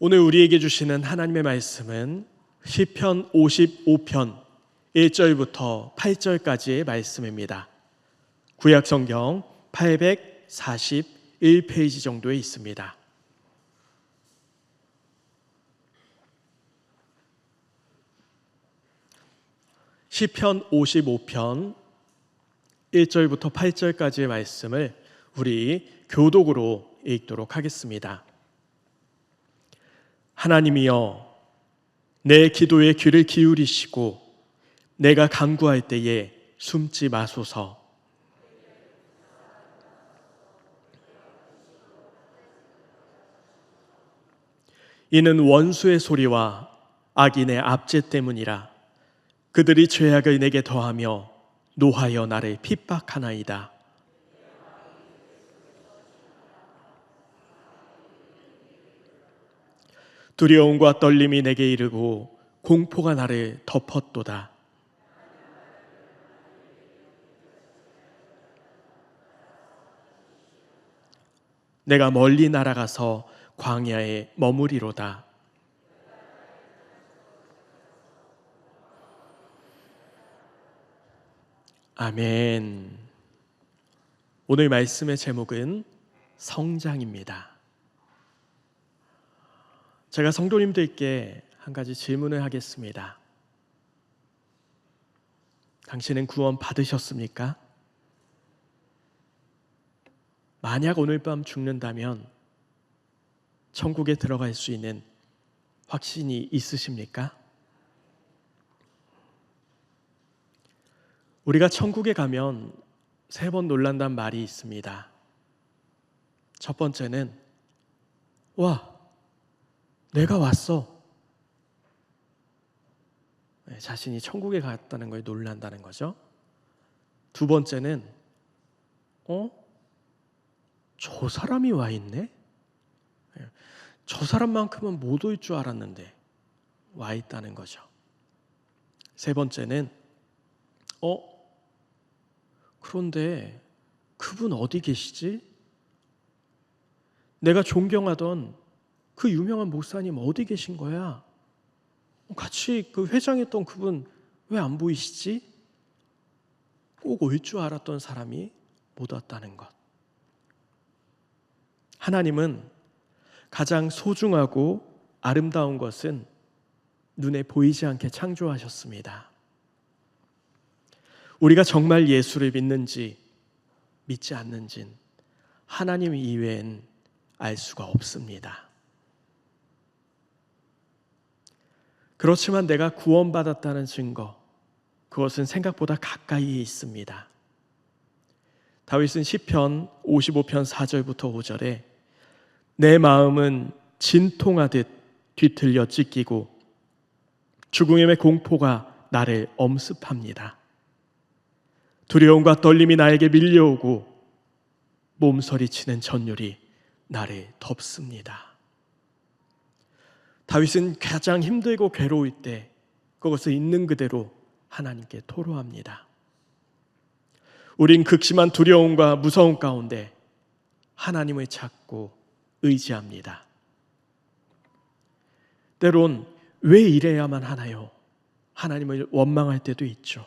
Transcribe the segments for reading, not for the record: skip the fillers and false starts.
오늘 우리에게 주시는 하나님의 말씀은 시편 55편 1절부터 8절까지의 말씀입니다. 구약 성경 841페이지 정도에 있습니다. 시편 55편 1절부터 8절까지의 말씀을 우리 교독으로 읽도록 하겠습니다. 하나님이여, 내 기도에 귀를 기울이시고 내가 간구할 때에 숨지 마소서. 이는 원수의 소리와 악인의 압제 때문이라. 그들이 죄악을 내게 더하며 노하여 나를 핍박하나이다. 두려움과 떨림이 내게 이르고 공포가 나를 덮었도다. 내가 멀리 날아가서 광야에 머무리로다. 아멘. 오늘 말씀의 제목은 성장입니다. 제가 성도님들께 한 가지 질문을 하겠습니다. 당신은 구원 받으셨습니까? 만약 오늘 밤 죽는다면 천국에 들어갈 수 있는 확신이 있으십니까? 우리가 천국에 가면 3번 놀란다는 말이 있습니다. 첫 번째는 와, 내가 왔어. 자신이 천국에 갔다는 거에 놀란다는 거죠. 두 번째는 저 사람이 와 있네? 저 사람만큼은 못 올 줄 알았는데 와 있다는 거죠. 세 번째는 그런데 그분 어디 계시지? 내가 존경하던 그 유명한 목사님 어디 계신 거야? 같이 그 회장했던 그분 왜 안 보이시지? 꼭 올 줄 알았던 사람이 못 왔다는 것. 하나님은 가장 소중하고 아름다운 것은 눈에 보이지 않게 창조하셨습니다. 우리가 정말 예수를 믿는지 믿지 않는지는 하나님 이외엔 알 수가 없습니다. 그렇지만 내가 구원받았다는 증거, 그것은 생각보다 가까이에 있습니다. 다윗은 시편 55편 4절부터 5절에 내 마음은 진통하듯 뒤틀려 찢기고 죽음의 공포가 나를 엄습합니다. 두려움과 떨림이 나에게 밀려오고 몸서리치는 전율이 나를 덮습니다. 다윗은 가장 힘들고 괴로울 때 그것을 있는 그대로 하나님께 토로합니다. 우린 극심한 두려움과 무서움 가운데 하나님을 찾고 의지합니다. 때론 왜 이래야만 하나요? 하나님을 원망할 때도 있죠.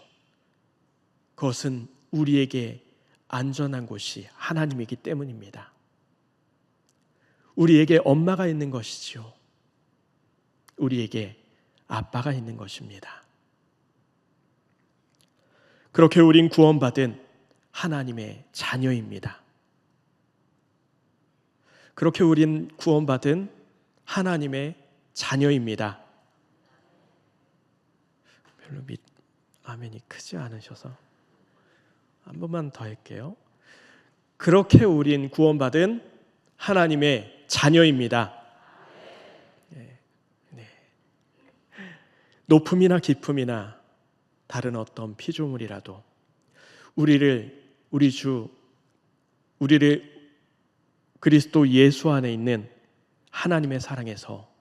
그것은 우리에게 안전한 곳이 하나님이기 때문입니다. 우리에게 엄마가 있는 것이지요. 우리에게 아빠가 있는 것입니다. 그렇게 우린 구원받은 하나님의 자녀입니다. 그렇게 우린 구원받은 하나님의 자녀입니다. 별로 아멘이 크지 않으셔서 한 번만 더 할게요. 그렇게 우린 구원받은 하나님의 자녀입니다. 높음이나 깊음이나 다른 어떤 피조물이라도 우리를 그리스도 예수 안에 있는 하나님의 사랑에서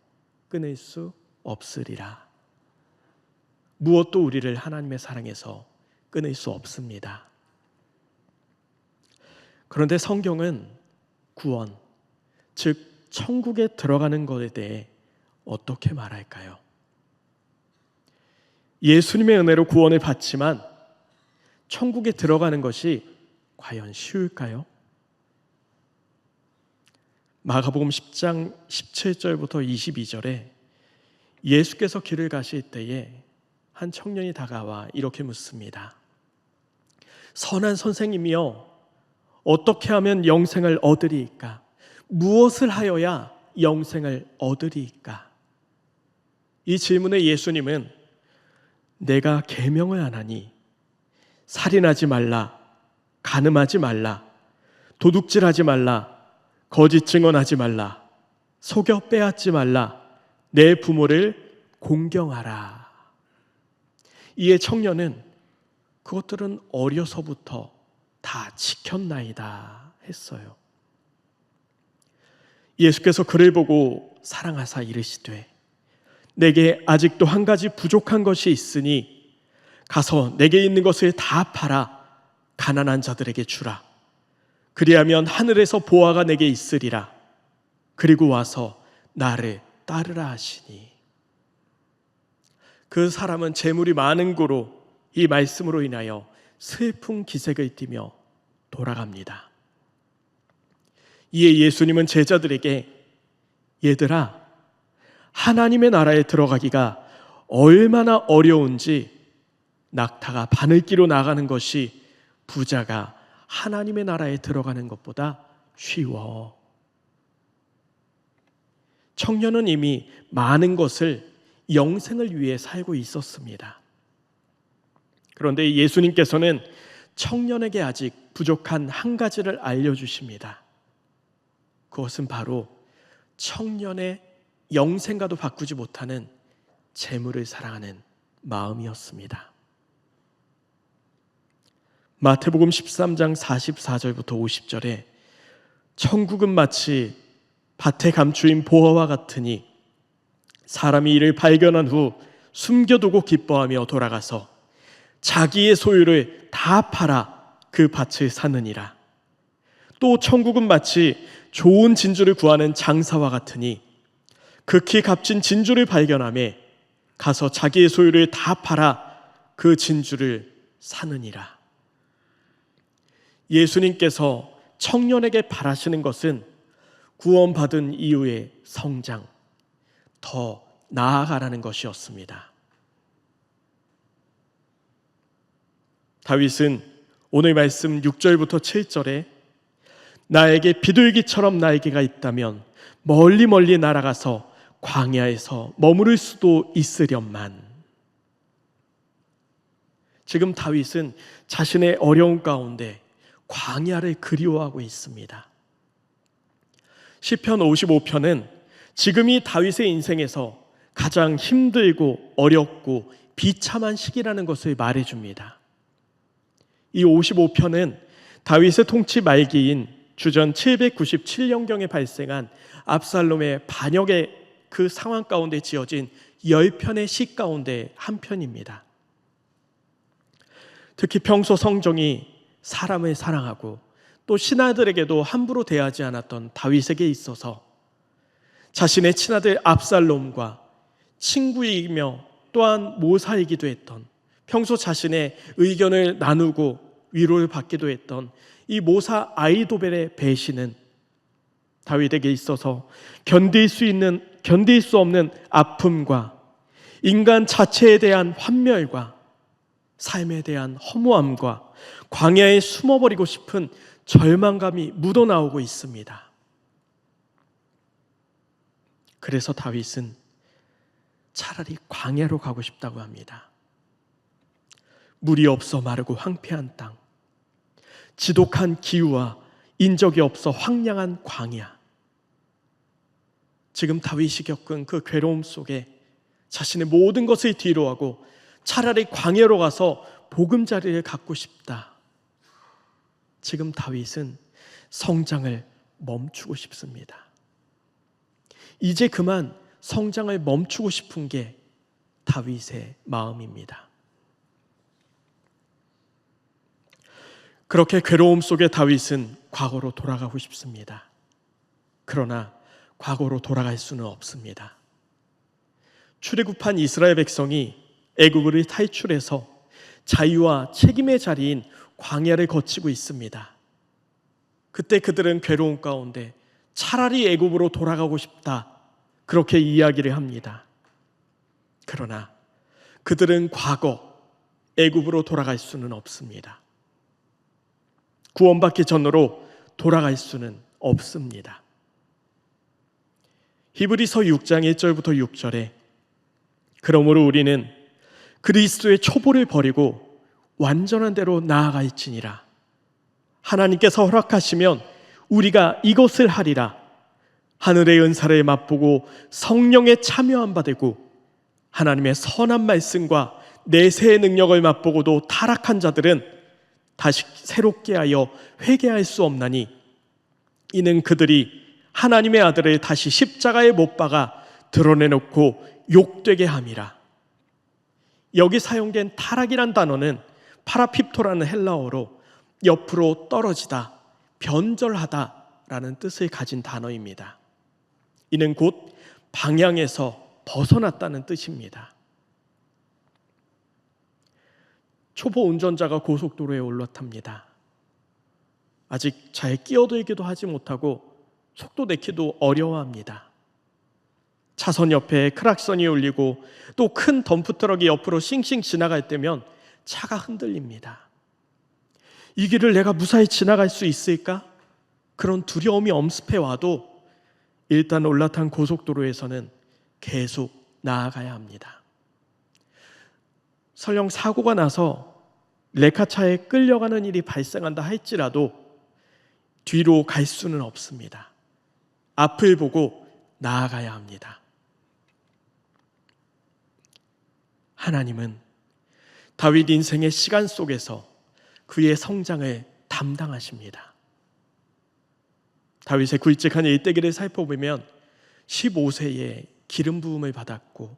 끊을 수 없으리라. 무엇도 우리를 하나님의 사랑에서 끊을 수 없습니다. 그런데 성경은 구원, 즉 천국에 들어가는 것에 대해 어떻게 말할까요? 예수님의 은혜로 구원을 받지만 천국에 들어가는 것이 과연 쉬울까요? 마가복음 10장 17절부터 22절에 예수께서 길을 가실 때에 한 청년이 다가와 이렇게 묻습니다. 선한 선생님이여, 어떻게 하면 영생을 얻으리이까? 무엇을 하여야 영생을 얻으리이까? 이 질문에 예수님은 내가 계명을 안 하니 살인하지 말라, 간음하지 말라, 도둑질하지 말라, 거짓 증언하지 말라, 속여 빼앗지 말라, 내 부모를 공경하라. 이에 청년은 그것들은 어려서부터 다 지켰나이다 했어요. 예수께서 그를 보고 사랑하사 이르시되 내게 아직도 한 가지 부족한 것이 있으니 가서 내게 있는 것을 다 팔아 가난한 자들에게 주라. 그리하면 하늘에서 보화가 내게 있으리라. 그리고 와서 나를 따르라 하시니. 그 사람은 재물이 많은 고로 이 말씀으로 인하여 슬픈 기색을 띠며 돌아갑니다. 이에 예수님은 제자들에게 얘들아, 하나님의 나라에 들어가기가 얼마나 어려운지 낙타가 바늘기로 나가는 것이 부자가 하나님의 나라에 들어가는 것보다 쉬워. 청년은 이미 많은 것을 영생을 위해 살고 있었습니다. 그런데 예수님께서는 청년에게 아직 부족한 한 가지를 알려주십니다. 그것은 바로 청년의 영생과도 바꾸지 못하는 재물을 사랑하는 마음이었습니다. 마태복음 13장 44절부터 50절에 천국은 마치 밭에 감추인 보화와 같으니 사람이 이를 발견한 후 숨겨두고 기뻐하며 돌아가서 자기의 소유를 다 팔아 그 밭을 사느니라. 또 천국은 마치 좋은 진주를 구하는 장사와 같으니 극히 값진 진주를 발견하며 가서 자기의 소유를 다 팔아 그 진주를 사느니라. 예수님께서 청년에게 바라시는 것은 구원받은 이후의 성장, 더 나아가라는 것이었습니다. 다윗은 오늘 말씀 6절부터 7절에 나에게 비둘기처럼 날개가 있다면 멀리 멀리 날아가서 광야에서 머무를 수도 있으련만. 지금 다윗은 자신의 어려운 가운데 광야를 그리워하고 있습니다. 시편 55편은 지금이 다윗의 인생에서 가장 힘들고 어렵고 비참한 시기라는 것을 말해줍니다. 이 55편은 다윗의 통치 말기인 주전 797년경에 발생한 압살롬의 반역의 그 상황 가운데 지어진 10편의 시 가운데 한 편입니다. 특히 평소 성정이 사람을 사랑하고 또 신하들에게도 함부로 대하지 않았던 다윗에게 있어서 자신의 친아들 압살롬과 친구이며 또한 모사이기도 했던, 평소 자신의 의견을 나누고 위로를 받기도 했던 이 모사 아히도벨의 배신은 다윗에게 있어서 견딜 수 없는 아픔과 인간 자체에 대한 환멸과 삶에 대한 허무함과 광야에 숨어버리고 싶은 절망감이 묻어나오고 있습니다. 그래서 다윗은 차라리 광야로 가고 싶다고 합니다. 물이 없어 마르고 황폐한 땅, 지독한 기후와 인적이 없어 황량한 광야. 지금 다윗이 겪은 그 괴로움 속에 자신의 모든 것을 뒤로하고 차라리 광야로 가서 보금자리를 갖고 싶다. 지금 다윗은 성장을 멈추고 싶습니다. 이제 그만 성장을 멈추고 싶은 게 다윗의 마음입니다. 그렇게 괴로움 속에 다윗은 과거로 돌아가고 싶습니다. 그러나 과거로 돌아갈 수는 없습니다. 출애굽한 이스라엘 백성이 애굽으로 탈출해서 자유와 책임의 자리인 광야를 거치고 있습니다. 그때 그들은 괴로운 가운데 차라리 애굽으로 돌아가고 싶다, 그렇게 이야기를 합니다. 그러나 그들은 과거 애굽으로 돌아갈 수는 없습니다. 구원받기 전으로 돌아갈 수는 없습니다. 히브리서 6장 1절부터 6절에 그러므로 우리는 그리스도의 초보를 버리고 완전한 대로 나아갈지니라. 하나님께서 허락하시면 우리가 이것을 하리라. 하늘의 은사를 맛보고 성령에 참여한 바 되고 하나님의 선한 말씀과 내세의 능력을 맛보고도 타락한 자들은 다시 새롭게 하여 회개할 수 없나니 이는 그들이 하나님의 아들을 다시 십자가에 못 박아 드러내놓고 욕되게 함이라. 여기 사용된 타락이란 단어는 파라핍토라는 헬라어로 옆으로 떨어지다, 변절하다라는 뜻을 가진 단어입니다. 이는 곧 방향에서 벗어났다는 뜻입니다. 초보 운전자가 고속도로에 올라탑니다. 아직 잘 끼어들기도 하지 못하고 속도 내기도 어려워합니다. 차선 옆에 크락선이 울리고 또 큰 덤프트럭이 옆으로 싱싱 지나갈 때면 차가 흔들립니다. 이 길을 내가 무사히 지나갈 수 있을까? 그런 두려움이 엄습해 와도 일단 올라탄 고속도로에서는 계속 나아가야 합니다. 설령 사고가 나서 레카차에 끌려가는 일이 발생한다 할지라도 뒤로 갈 수는 없습니다. 앞을 보고 나아가야 합니다. 하나님은 다윗 인생의 시간 속에서 그의 성장을 담당하십니다. 다윗의 굵직한 일대기를 살펴보면 15세에 기름 부음을 받았고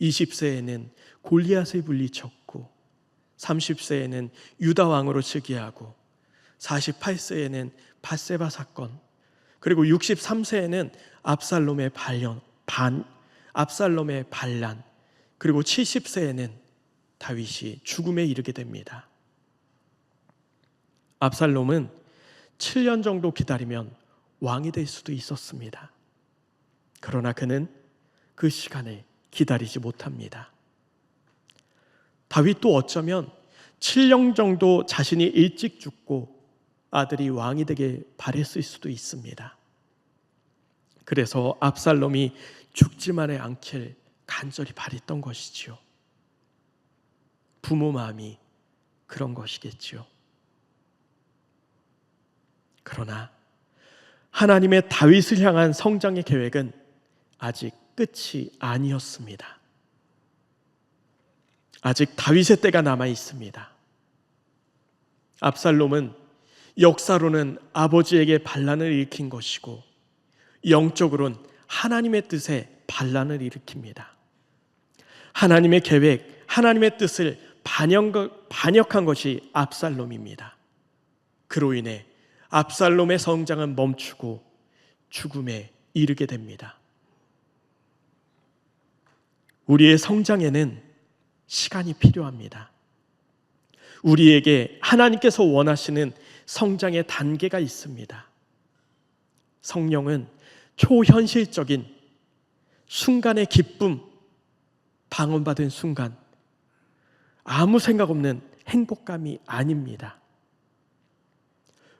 20세에는 골리앗을 물리쳤고 30세에는 유다 왕으로 즉위하고 48세에는 밧세바 사건, 그리고 63세에는 압살롬의 반란, 그리고 70세에는 다윗이 죽음에 이르게 됩니다. 압살롬은 7년 정도 기다리면 왕이 될 수도 있었습니다. 그러나 그는 그 시간을 기다리지 못합니다. 다윗도 어쩌면 7년 정도 자신이 일찍 죽고 아들이 왕이 되길 바랬을 수도 있습니다. 그래서 압살롬이 죽지만을 않길 간절히 바랬던 것이지요. 부모 마음이 그런 것이겠지요. 그러나 하나님의 다윗을 향한 성장의 계획은 아직 끝이 아니었습니다. 아직 다윗의 때가 남아 있습니다. 압살롬은 역사로는 아버지에게 반란을 일으킨 것이고 영적으로는 하나님의 뜻에 반란을 일으킵니다. 하나님의 계획, 하나님의 뜻을 반역한 것이 압살롬입니다. 그로 인해 압살롬의 성장은 멈추고 죽음에 이르게 됩니다. 우리의 성장에는 시간이 필요합니다. 우리에게 하나님께서 원하시는 성장의 단계가 있습니다. 성령은 초현실적인 순간의 기쁨, 방언받은 순간, 아무 생각 없는 행복감이 아닙니다.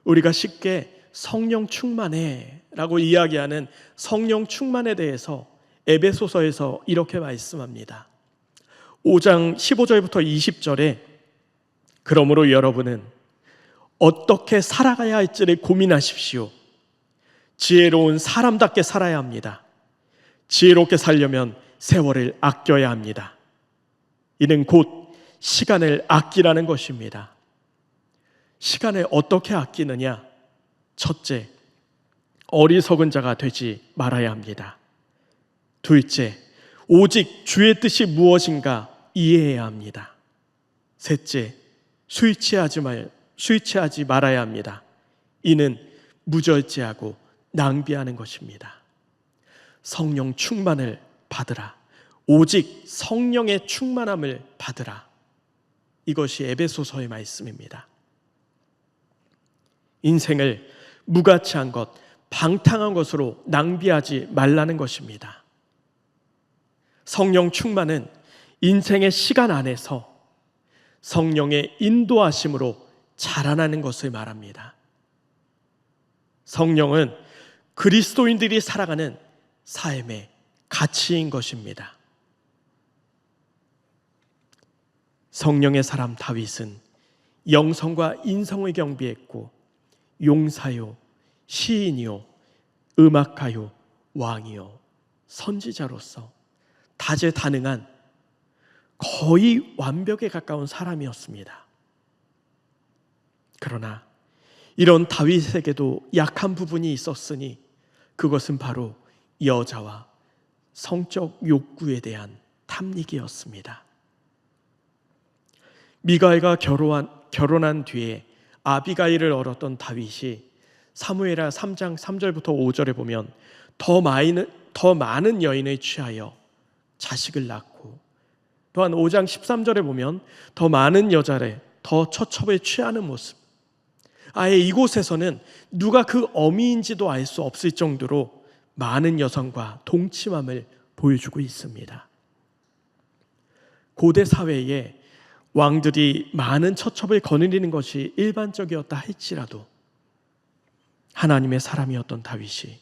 우리가 쉽게 성령 충만해 라고 이야기하는 성령 충만에 대해서 에베소서에서 이렇게 말씀합니다. 5장 15절부터 20절에 그러므로 여러분은 어떻게 살아가야 할지를 고민하십시오. 지혜로운 사람답게 살아야 합니다. 지혜롭게 살려면 세월을 아껴야 합니다. 이는 곧 시간을 아끼라는 것입니다. 시간을 어떻게 아끼느냐? 첫째, 어리석은 자가 되지 말아야 합니다. 둘째, 오직 주의 뜻이 무엇인가 이해해야 합니다. 셋째, 술 취하지 말아야 합니다. 이는 무절제하고 낭비하는 것입니다. 성령 충만을 받으라. 오직 성령의 충만함을 받으라. 이것이 에베소서의 말씀입니다. 인생을 무가치한 것, 방탕한 것으로 낭비하지 말라는 것입니다. 성령 충만은 인생의 시간 안에서 성령의 인도하심으로 자라나는 것을 말합니다. 성령은 그리스도인들이 살아가는 삶의 가치인 것입니다. 성령의 사람 다윗은 영성과 인성을 경비했고 용사요, 시인이요, 음악가요, 왕이요, 선지자로서 다재다능한 거의 완벽에 가까운 사람이었습니다. 그러나 이런 다윗에게도 약한 부분이 있었으니 그것은 바로 여자와 성적 욕구에 대한 탐닉이었습니다. 미가엘과 결혼한 뒤에 아비가일을 얻었던 다윗이 사무엘하 3장 3절부터 5절에 보면 더 많은 여인을 취하여 자식을 낳고, 또한 5장 13절에 보면 더 많은 여자를 더 처첩에 취하는 모습, 아예 이곳에서는 누가 그 어미인지도 알 수 없을 정도로 많은 여성과 동침함을 보여주고 있습니다. 고대 사회에 왕들이 많은 처첩을 거느리는 것이 일반적이었다 할지라도 하나님의 사람이었던 다윗이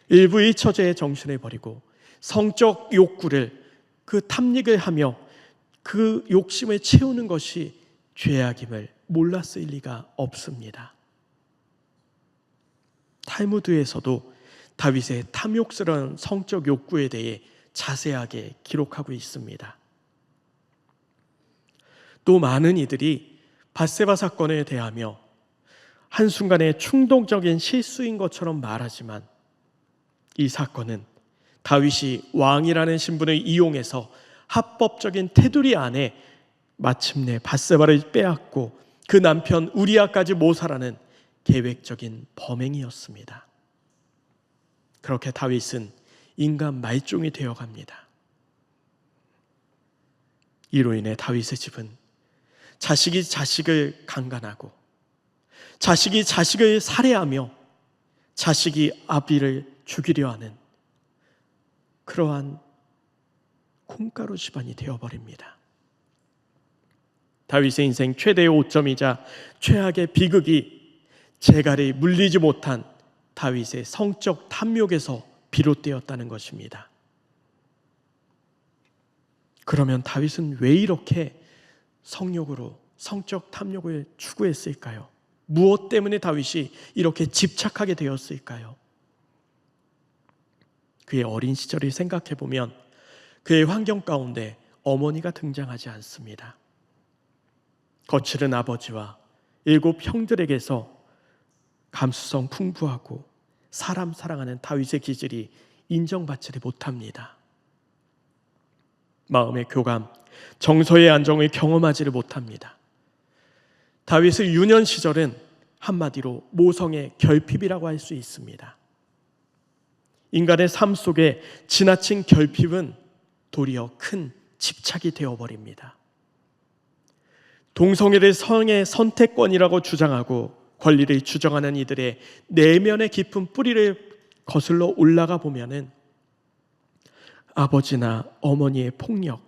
일부의 처제의 정신을 버리고 성적 욕구를, 그 탐닉을 하며 그 욕심을 채우는 것이 죄악임을 몰랐을 리가 없습니다. 탈무드에서도 다윗의 탐욕스러운 성적 욕구에 대해 자세하게 기록하고 있습니다. 또 많은 이들이 밧세바 사건에 대하며 한순간에 충동적인 실수인 것처럼 말하지만 이 사건은 다윗이 왕이라는 신분을 이용해서 합법적인 테두리 안에 마침내 밧세바를 빼앗고 그 남편 우리아까지 모살하는 계획적인 범행이었습니다. 그렇게 다윗은 인간 말종이 되어갑니다. 이로 인해 다윗의 집은 자식이 자식을 강간하고 자식이 자식을 살해하며 자식이 아비를 죽이려 하는 그러한 콩가루 집안이 되어버립니다. 다윗의 인생 최대의 오점이자 최악의 비극이 재갈이 물리지 못한 다윗의 성적 탐욕에서 비롯되었다는 것입니다. 그러면 다윗은 왜 이렇게 성욕으로, 성적 탐욕을 추구했을까요? 무엇 때문에 다윗이 이렇게 집착하게 되었을까요? 그의 어린 시절을 생각해 보면 그의 환경 가운데 어머니가 등장하지 않습니다. 거칠은 아버지와 7 형들에게서 감수성 풍부하고 사람 사랑하는 다윗의 기질이 인정받지를 못합니다. 마음의 교감, 정서의 안정을 경험하지를 못합니다. 다윗의 유년 시절은 한마디로 모성의 결핍이라고 할 수 있습니다. 인간의 삶 속에 지나친 결핍은 도리어 큰 집착이 되어버립니다. 동성애를 성의 선택권이라고 주장하고 권리를 주장하는 이들의 내면의 깊은 뿌리를 거슬러 올라가 보면은 아버지나 어머니의 폭력,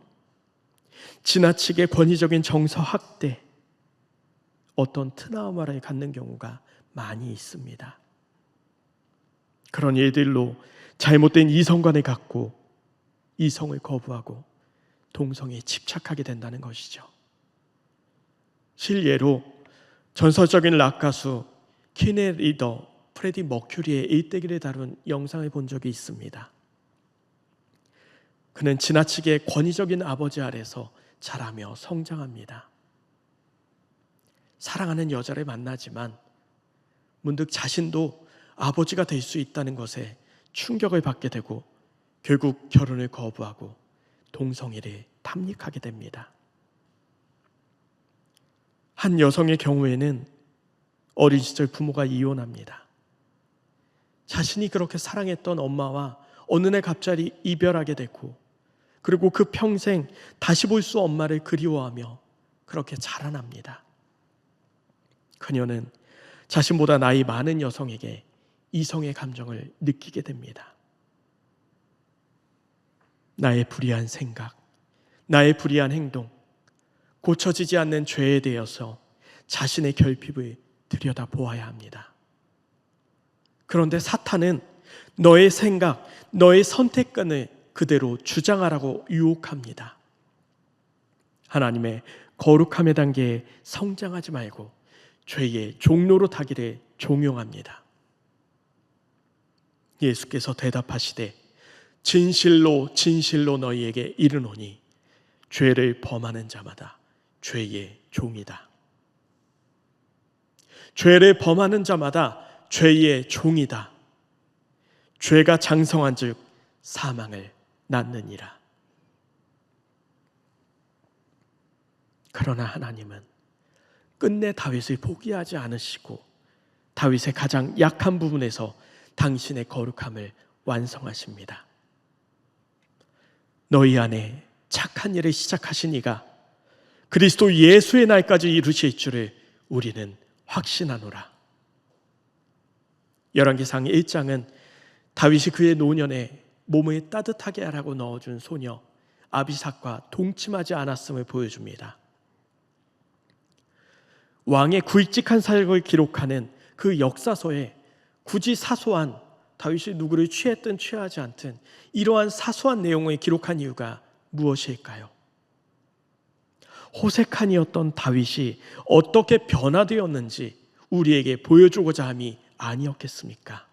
지나치게 권위적인 정서 학대, 어떤 트라우마를 갖는 경우가 많이 있습니다. 그런 일들로 잘못된 이성관을 갖고 이성을 거부하고 동성애에 집착하게 된다는 것이죠. 실예로 전설적인 락 가수 키네 리더 프레디 머큐리의 일대기를 다룬 영상을 본 적이 있습니다. 그는 지나치게 권위적인 아버지 아래서 자라며 성장합니다. 사랑하는 여자를 만나지만 문득 자신도 아버지가 될 수 있다는 것에 충격을 받게 되고 결국 결혼을 거부하고 동성애를 탐닉하게 됩니다. 한 여성의 경우에는 어린 시절 부모가 이혼합니다. 자신이 그렇게 사랑했던 엄마와 어느 날 갑자기 이별하게 되고 그리고 그 평생 다시 볼 수 엄마를 그리워하며 그렇게 자라납니다. 그녀는 자신보다 나이 많은 여성에게 이성의 감정을 느끼게 됩니다. 나의 불의한 생각, 나의 불의한 행동, 고쳐지지 않는 죄에 대해서 자신의 결핍을 들여다보아야 합니다. 그런데 사탄은 너의 생각, 너의 선택권을 그대로 주장하라고 유혹합니다. 하나님의 거룩함의 단계에 성장하지 말고 죄의 종로로 타기를 종용합니다. 예수께서 대답하시되 진실로 진실로 너희에게 이르노니 죄를 범하는 자마다 죄의 종이다. 죄를 범하는 자마다 죄의 종이다. 죄가 장성한 즉 사망을 낳느니라. 그러나 하나님은 끝내 다윗을 포기하지 않으시고 다윗의 가장 약한 부분에서 당신의 거룩함을 완성하십니다. 너희 안에 착한 일을 시작하신 이가 그리스도 예수의 날까지 이루실 줄을 우리는 확신하노라. 열왕기상 1장은 다윗이 그의 노년에 몸을 따뜻하게 하라고 넣어준 소녀 아비삭과 동침하지 않았음을 보여줍니다. 왕의 굵직한 삶을 기록하는 그 역사서에 굳이 사소한 다윗이 누구를 취했든 취하지 않든 이러한 사소한 내용을 기록한 이유가 무엇일까요? 호색한이었던 다윗이 어떻게 변화되었는지 우리에게 보여주고자 함이 아니었겠습니까?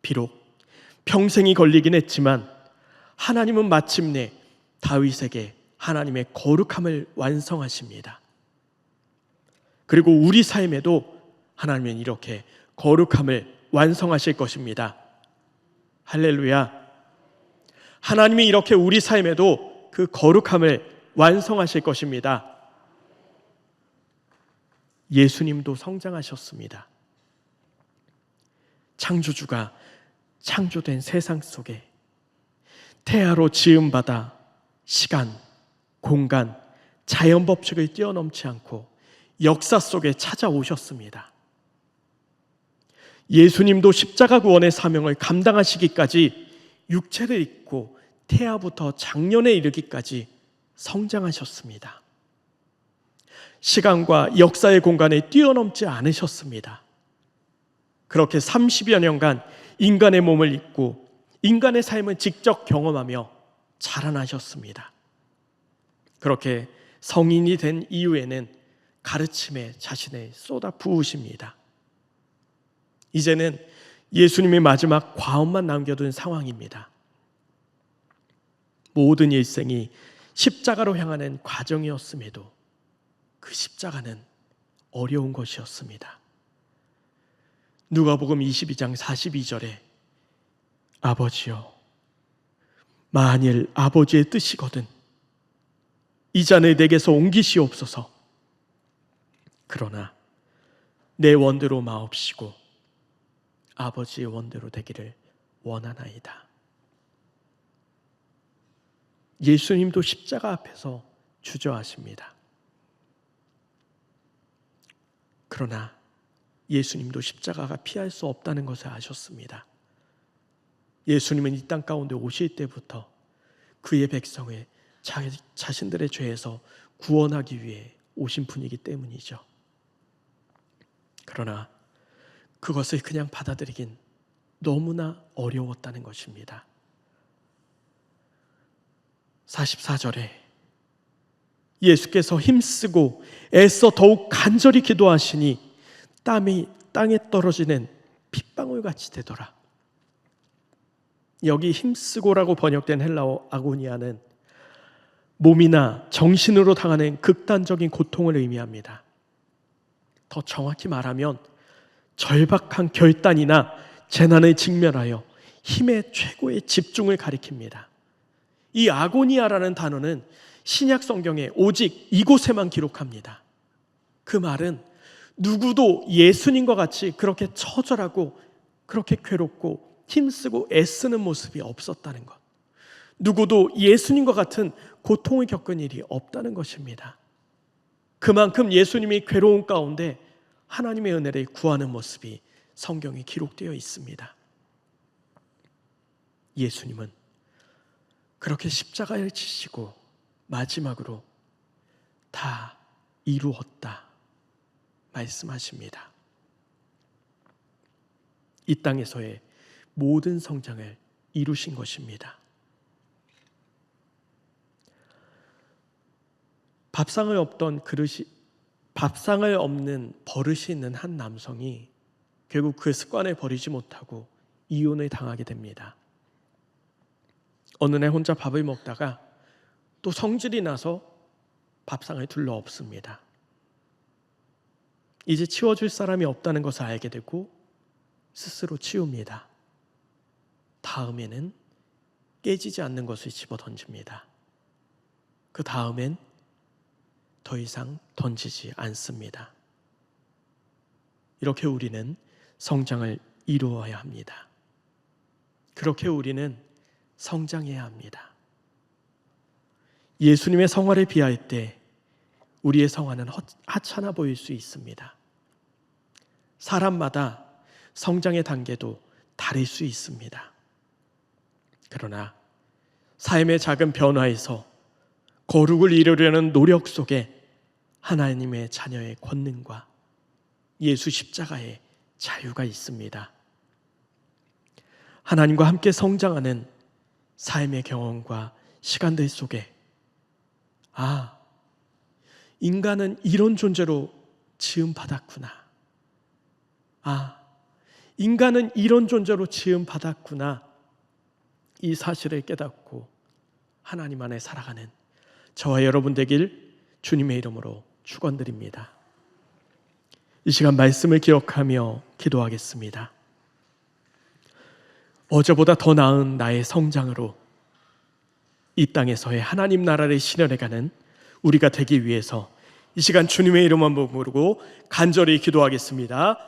비록 평생이 걸리긴 했지만 하나님은 마침내 다윗에게 하나님의 거룩함을 완성하십니다. 그리고 우리 삶에도 하나님은 이렇게 거룩함을 완성하실 것입니다. 할렐루야. 하나님이 이렇게 우리 삶에도 그 거룩함을 완성하실 것입니다. 예수님도 성장하셨습니다. 창조주가 창조된 세상 속에 태아로 지음받아 시간, 공간, 자연 법칙을 뛰어넘지 않고 역사 속에 찾아오셨습니다. 예수님도 십자가 구원의 사명을 감당하시기까지 육체를 입고 태아부터 장년에 이르기까지 성장하셨습니다. 시간과 역사의 공간에 뛰어넘지 않으셨습니다. 그렇게 30여 년간 인간의 몸을 입고 인간의 삶을 직접 경험하며 자라나셨습니다. 그렇게 성인이 된 이후에는 가르침에 자신을 쏟아 부으십니다. 이제는 예수님의 마지막 과업만 남겨둔 상황입니다. 모든 일생이 십자가로 향하는 과정이었음에도 그 십자가는 어려운 것이었습니다. 누가복음 22장 42절에 아버지여 만일 아버지의 뜻이거든 이 잔을 내게서 옮기시옵소서. 그러나 내 원대로 마옵시고 아버지의 원대로 되기를 원하나이다. 예수님도 십자가 앞에서 주저하십니다. 그러나 예수님도 십자가가 피할 수 없다는 것을 아셨습니다. 예수님은 이 땅 가운데 오실 때부터 그의 백성을 자신들의 죄에서 구원하기 위해 오신 분이기 때문이죠. 그러나 그것을 그냥 받아들이긴 너무나 어려웠다는 것입니다. 44절에 예수께서 힘쓰고 애써 더욱 간절히 기도하시니 땀이 땅에 떨어지는 핏방울같이 되더라. 여기 힘쓰고라고 번역된 헬라어 아고니아는 몸이나 정신으로 당하는 극단적인 고통을 의미합니다. 더 정확히 말하면 절박한 결단이나 재난을 직면하여 힘의 최고의 집중을 가리킵니다. 이 아고니아라는 단어는 신약 성경에 오직 이곳에만 기록합니다. 그 말은 누구도 예수님과 같이 그렇게 처절하고 그렇게 괴롭고 힘쓰고 애쓰는 모습이 없었다는 것. 누구도 예수님과 같은 고통을 겪은 일이 없다는 것입니다. 그만큼 예수님이 괴로운 가운데 하나님의 은혜를 구하는 모습이 성경에 기록되어 있습니다. 예수님은 그렇게 십자가를 지시고 마지막으로 다 이루었다 말씀하십니다. 이 땅에서의 모든 성장을 이루신 것입니다. 밥상을 없는 버릇이 있는 한 남성이 결국 그 습관을 버리지 못하고 이혼을 당하게 됩니다. 어느 날 혼자 밥을 먹다가 또 성질이 나서 밥상을 둘러 엎습니다. 이제 치워줄 사람이 없다는 것을 알게 되고 스스로 치웁니다. 다음에는 깨지지 않는 것을 집어 던집니다. 그 다음엔 더 이상 던지지 않습니다. 이렇게 우리는 성장을 이루어야 합니다. 그렇게 우리는 성장해야 합니다. 예수님의 성화를 비할 때 우리의 성화는 하찮아 보일 수 있습니다. 사람마다 성장의 단계도 다를 수 있습니다. 그러나 삶의 작은 변화에서 거룩을 이루려는 노력 속에 하나님의 자녀의 권능과 예수 십자가의 자유가 있습니다. 하나님과 함께 성장하는 삶의 경험과 시간들 속에 인간은 이런 존재로 지음받았구나. 인간은 이런 존재로 지음받았구나. 이 사실을 깨닫고 하나님 안에 살아가는 저와 여러분 되길 주님의 이름으로 축원드립니다. 이 시간 말씀을 기억하며 기도하겠습니다. 어제보다 더 나은 나의 성장으로 이 땅에서의 하나님 나라를 실현해가는 우리가 되기 위해서 이 시간 주님의 이름만 부르고 간절히 기도하겠습니다.